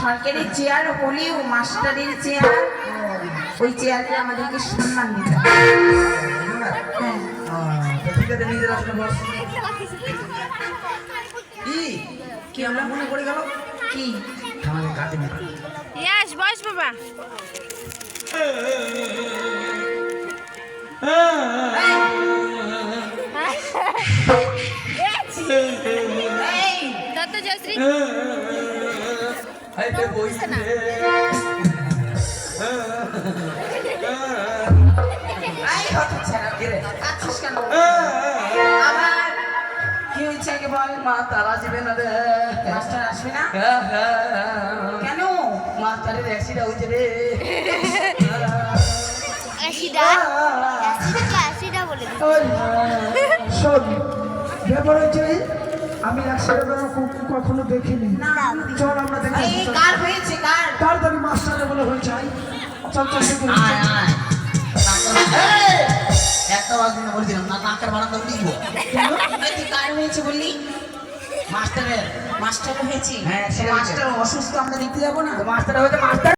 সরকারি চেয়ার হলেও মাস্টারের চেয়ার, ওই চেয়ারে আমাদেরকে সম্মান দিতে হবে। ঠিক আছে, নিজের আসলে বস। কি আমরা মনে পড়ে গেল কি আমাদের কাজে না। ইয়াস বস বাবা। দত্ত জয়শ্রী এই হতচ্ছাড়া, কাঁদছিস কেন? আবার কি হয়েছে আগে বল। মা তারা যাবে না রে, মাস্টার আসবে না কেন? মাস্টারের অ্যাক্সিডেন্ট হয়েছে রে। শোন, ব্যাপার হচ্ছে আমি একসাথে কখনো দেখিনি। না, চল আমরা দেখে এই কার হয়েছে কার? তাড়াতাড়ি মাস্টারে বলে হয়ে যায়। চল চল দেখে নিই। আয় আয় একটা বাজ দিন বলছিলাম না, নাকের বারান্দা উঠিয়ে দিব। এই তুই কার হয়েছে বললি? মাস্টারের মাস্টার হয়েছে। হ্যাঁ, সে হয়েছে। মাস্টার অসুস্থ, আমরা দেখতে যাবো না? মাস্টার হয়েছে, মাস্টার